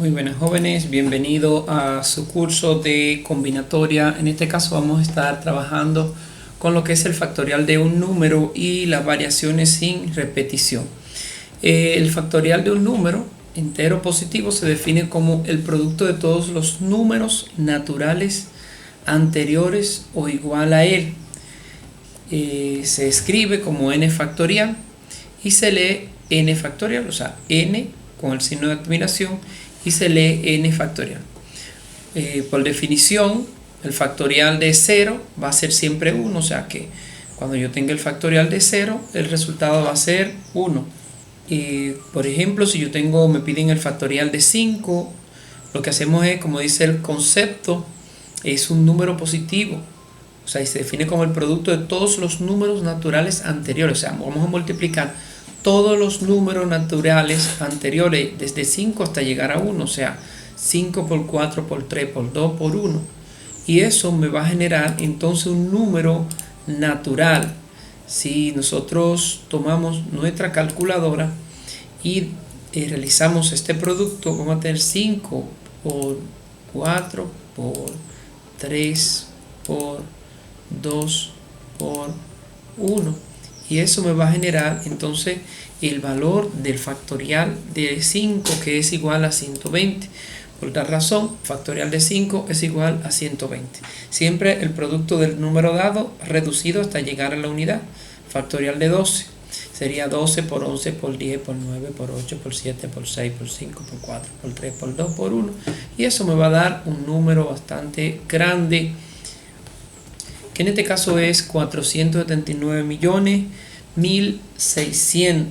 Muy buenas jóvenes, bienvenido a su curso de combinatoria. En este caso vamos a estar trabajando con lo que es el factorial de un número y las variaciones sin repetición. El factorial de un número entero positivo se define como el producto de todos los números naturales anteriores o igual a él. Se escribe como n factorial y se lee n factorial, o sea, n con el signo de admiración, y se lee n factorial. Por definición, el factorial de 0 va a ser siempre 1, o sea que cuando yo tenga el factorial de 0, el resultado va a ser 1. Por ejemplo, si me piden el factorial de 5, lo que hacemos es, como dice el concepto, es un número positivo. O sea, y se define como el producto de todos los números naturales anteriores. O sea, vamos a multiplicar todos los números naturales anteriores desde 5 hasta llegar a 1. O sea, 5 por 4 por 3 por 2 por 1. Y eso me va a generar entonces un número natural. Si nosotros tomamos nuestra calculadora y realizamos este producto, vamos a tener 5 por 4 por 3 por 2 por 1, y eso me va a generar entonces el valor del factorial de 5, que es igual a 120. Por tal razón, factorial de 5 es igual a 120. Siempre el producto del número dado reducido hasta llegar a la unidad. Factorial de 12 sería 12 por 11 por 10 por 9 por 8 por 7 por 6 por 5 por 4 por 3 por 2 por 1, y eso me va a dar un número bastante grande, que en este caso es 479.100.600.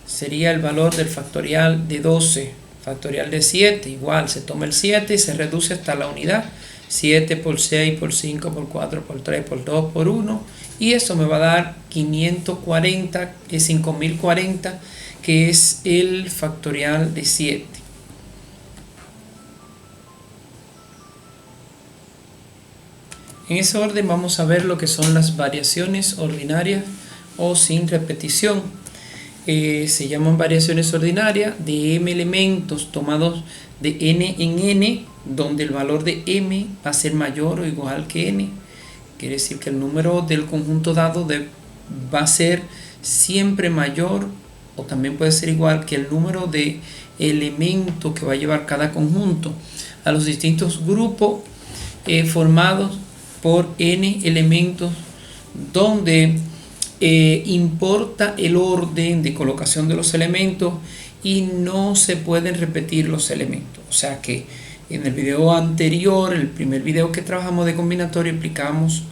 Sería el valor del factorial de 12. Factorial de 7, igual, se toma el 7 y se reduce hasta la unidad. 7 por 6 por 5 por 4 por 3 por 2 por 1, y eso me va a dar 5.040, que es el factorial de 7. En ese orden vamos a ver lo que son las variaciones ordinarias o sin repetición. Se llaman variaciones ordinarias de m elementos tomados de n en n, donde el valor de m va a ser mayor o igual que n. Quiere decir que el número del conjunto dado va a ser siempre mayor o también puede ser igual que el número de elementos que va a llevar cada conjunto a los distintos grupos formados por n elementos, donde importa el orden de colocación de los elementos y no se pueden repetir los elementos. O sea que en el video anterior, el primer video que trabajamos de combinatoria, explicamos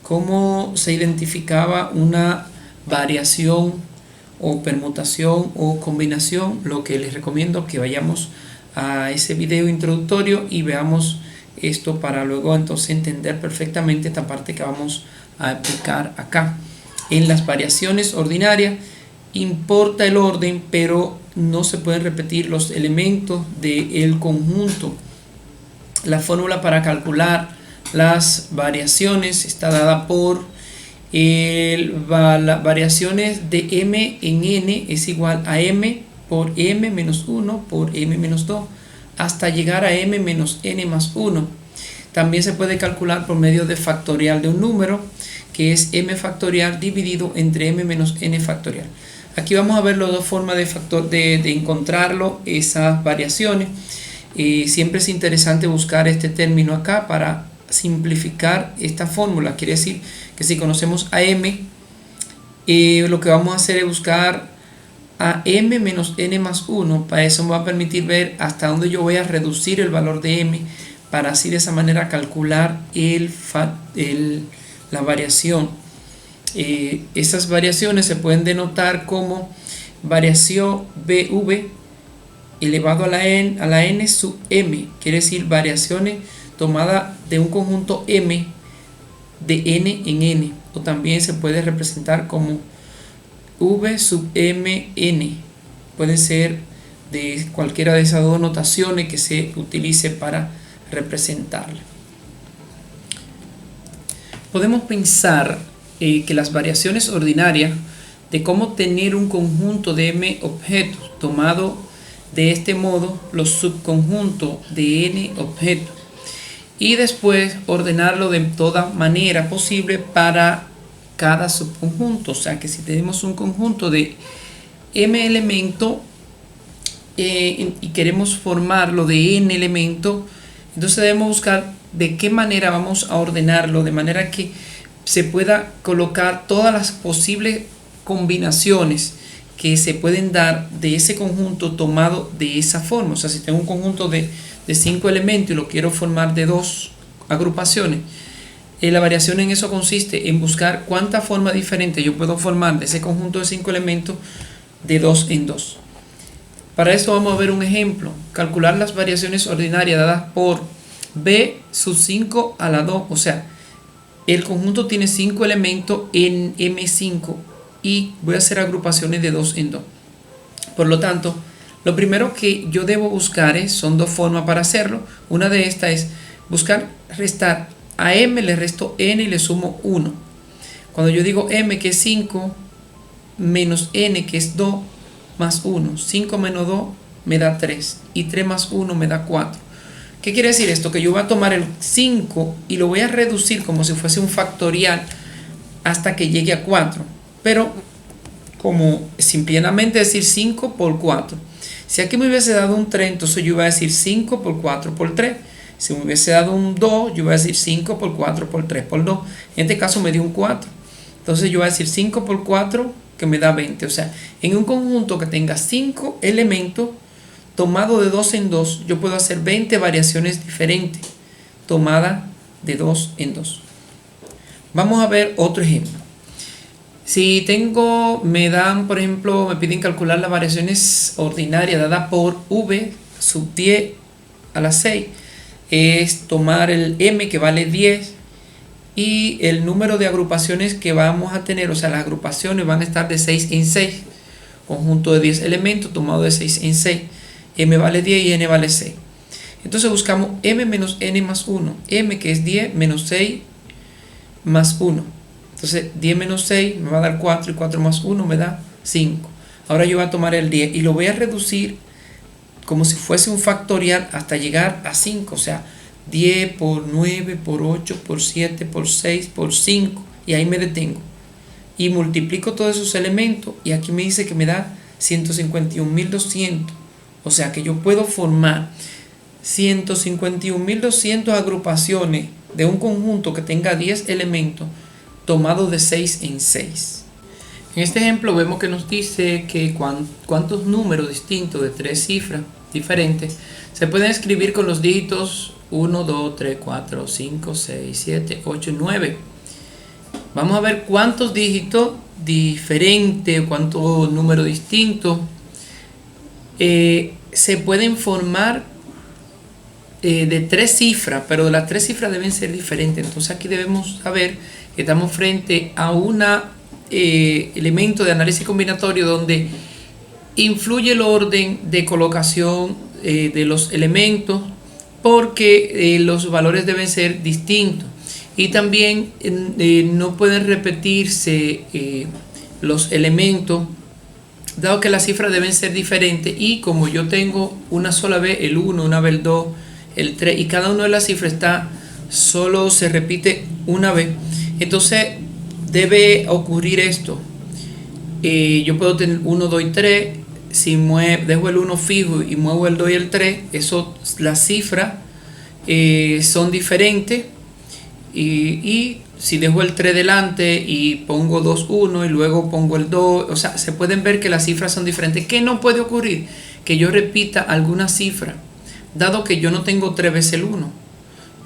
cómo se identificaba una variación o permutación o combinación. Lo que les recomiendo que vayamos a ese video introductorio y veamos esto para luego entonces entender perfectamente esta parte que vamos a aplicar acá. En las variaciones ordinarias importa el orden, pero no se pueden repetir los elementos del conjunto. La fórmula para calcular las variaciones está dada por las variaciones de m en n es igual a m por m menos 1 por m menos 2 hasta llegar a m menos n más 1. También se puede calcular por medio de factorial de un número, que es m factorial dividido entre m menos n factorial. Aquí vamos a ver las dos formas de encontrarlo, esas variaciones. Siempre es interesante buscar este término acá para simplificar esta fórmula. Quiere decir que si conocemos a m, lo que vamos a hacer es buscar a m menos n más 1. Para eso me va a permitir ver hasta dónde yo voy a reducir el valor de m, para así de esa manera calcular la variación. Esas variaciones se pueden denotar como variación bv elevado a la n sub m. Quiere decir variaciones tomadas de un conjunto m de n en n, o también se puede representar como v sub m n. Puede ser de cualquiera de esas dos notaciones que se utilice para representarla. Podemos pensar que las variaciones ordinarias de cómo tener un conjunto de m objetos tomado de este modo los subconjuntos de n objetos y después ordenarlo de toda manera posible para cada subconjunto. O sea que si tenemos un conjunto de m elementos y queremos formarlo de n elementos, entonces debemos buscar de qué manera vamos a ordenarlo de manera que se pueda colocar todas las posibles combinaciones que se pueden dar de ese conjunto tomado de esa forma. O sea, si tengo un conjunto de 5 elementos y lo quiero formar de 2 agrupaciones, la variación en eso consiste en buscar cuántas formas diferentes yo puedo formar de ese conjunto de 5 elementos de 2 en 2. Para esto vamos a ver un ejemplo. Calcular las variaciones ordinarias dadas por b sub 5 a la 2. O sea, el conjunto tiene 5 elementos en M5 y voy a hacer agrupaciones de 2 en 2. Por lo tanto, lo primero que yo debo buscar son dos formas para hacerlo. Una de estas es buscar restar a m, le resto n y le sumo 1. Cuando yo digo m, que es 5, menos n, que es 2, más 1. 5 menos 2 me da 3 y 3 más 1 me da 4. ¿Qué quiere decir esto? Que yo voy a tomar el 5 y lo voy a reducir como si fuese un factorial hasta que llegue a 4. Pero como simplemente decir 5 por 4. Si aquí me hubiese dado un 3, entonces yo iba a decir 5 por 4 por 3. Si me hubiese dado un 2, yo iba a decir 5 por 4 por 3 por 2. En este caso me dio un 4. Entonces yo voy a decir 5 por 4, que me da 20. O sea, en un conjunto que tenga 5 elementos, tomado de 2 en 2, yo puedo hacer 20 variaciones diferentes, tomada de 2 en 2. Vamos a ver otro ejemplo. Si me dan, por ejemplo, me piden calcular las variaciones ordinarias dadas por v sub 10 a la 6, es tomar el m que vale 10 y el número de agrupaciones que vamos a tener, o sea, las agrupaciones van a estar de 6 en 6, conjunto de 10 elementos tomado de 6 en 6, m vale 10 y n vale 6. Entonces buscamos m menos n más 1, m que es 10 menos 6 más 1. Entonces 10 menos 6 me va a dar 4 y 4 más 1 me da 5. Ahora yo voy a tomar el 10 y lo voy a reducir como si fuese un factorial hasta llegar a 5. O sea, 10 por 9 por 8 por 7 por 6 por 5 y ahí me detengo. Y multiplico todos esos elementos y aquí me dice que me da 151.200. O sea que yo puedo formar 151.200 agrupaciones de un conjunto que tenga 10 elementos tomado de 6 en 6. En este ejemplo vemos que nos dice que cuántos números distintos de 3 cifras diferentes se pueden escribir con los dígitos 1, 2, 3, 4, 5, 6, 7, 8 y 9. Vamos a ver cuántos dígitos diferentes, cuántos números distintos se pueden formar de 3 cifras, pero las 3 cifras deben ser diferentes. Entonces aquí debemos saber que estamos frente a un elemento de análisis combinatorio donde influye el orden de colocación de los elementos, porque los valores deben ser distintos y también no pueden repetirse los elementos, dado que las cifras deben ser diferentes. Y como yo tengo una sola vez el 1, una vez el 2, el 3 y cada una de las cifras solo se repite una vez, entonces debe ocurrir esto. Yo puedo tener 1, 2 y 3. Si dejo el 1 fijo y muevo el 2 y el 3, las cifras son diferentes. Y si dejo el 3 delante y pongo 2, 1 y luego pongo el 2, o sea, se pueden ver que las cifras son diferentes. ¿Qué no puede ocurrir? Que yo repita alguna cifra, dado que yo no tengo 3 veces el 1,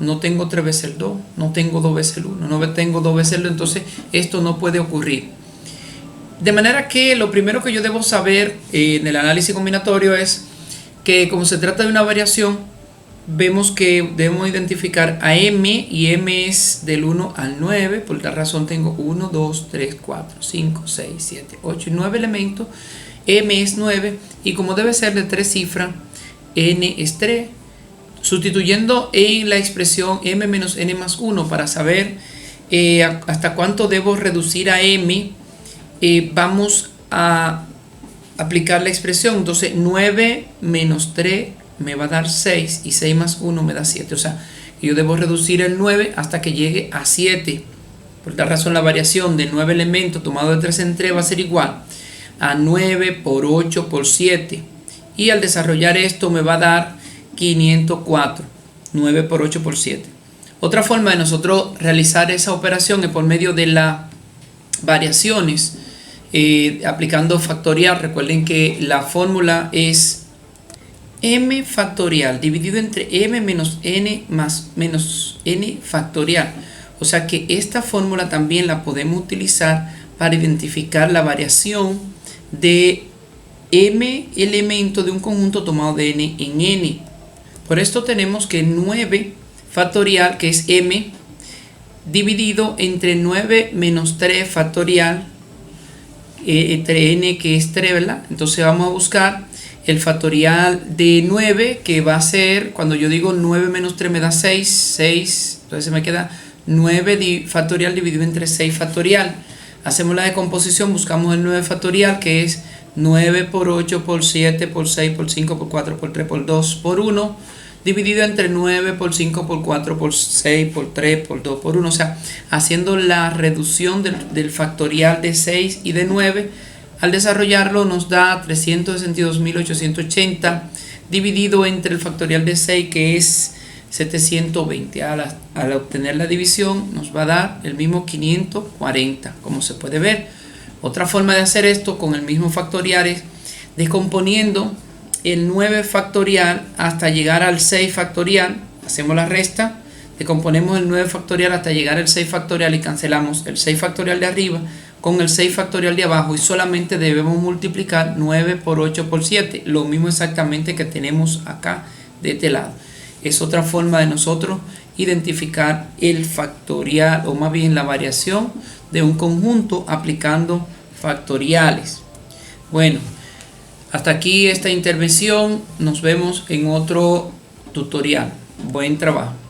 no tengo 3 veces el 2, no tengo 2 veces el 1, no tengo 2 veces el 2, entonces esto no puede ocurrir. De manera que lo primero que yo debo saber en el análisis combinatorio es que, como se trata de una variación, vemos que debemos identificar a m, y m es del 1 al 9, por tal razón tengo 1, 2, 3, 4, 5, 6, 7, 8 y 9 elementos. M es 9 y como debe ser de 3 cifras, n es 3. Sustituyendo en la expresión m menos n más 1 para saber hasta cuánto debo reducir a m, vamos a aplicar la expresión. Entonces 9 menos 3 me va a dar 6 y 6 más 1 me da 7. O sea, yo debo reducir el 9 hasta que llegue a 7. Por tal razón la variación de 9 elementos tomado de 3 en 3 va a ser igual a 9 por 8 por 7. Y al desarrollar esto me va a dar 504. 9 por 8 por 7. Otra forma de nosotros realizar esa operación es por medio de las variaciones. Aplicando factorial. Recuerden que la fórmula es m factorial dividido entre m menos n más menos n factorial. O sea que esta fórmula también la podemos utilizar para identificar la variación de m elementos de un conjunto tomado de n en n. Por esto tenemos que 9 factorial, que es m, dividido entre 9 menos 3 factorial, entre n, que es 3, ¿verdad? Entonces vamos a buscar el factorial de 9, que va a ser, cuando yo digo 9 menos 3 me da 6, 6, entonces me queda 9 factorial dividido entre 6 factorial. Hacemos la decomposición, buscamos el 9 factorial, que es 9 por 8 por 7 por 6 por 5 por 4 por 3 por 2 por 1, dividido entre 9 por 5 por 4 por 6 por 3 por 2 por 1. O sea, haciendo la reducción del factorial de 6 y de 9, al desarrollarlo nos da 362.880 dividido entre el factorial de 6, que es 720. Al obtener la división nos va a dar el mismo 540, como se puede ver. Otra forma de hacer esto con el mismo factorial es descomponiendo el 9 factorial hasta llegar al 6 factorial. Hacemos la resta, descomponemos el 9 factorial hasta llegar al 6 factorial y cancelamos el 6 factorial de arriba con el 6 factorial de abajo, y solamente debemos multiplicar 9 por 8 por 7, lo mismo exactamente que tenemos acá de este lado. Es otra forma de nosotros identificar el factorial, o más bien la variación de un conjunto aplicando factoriales. Bueno, hasta aquí esta intervención. Nos vemos en otro tutorial. Buen trabajo.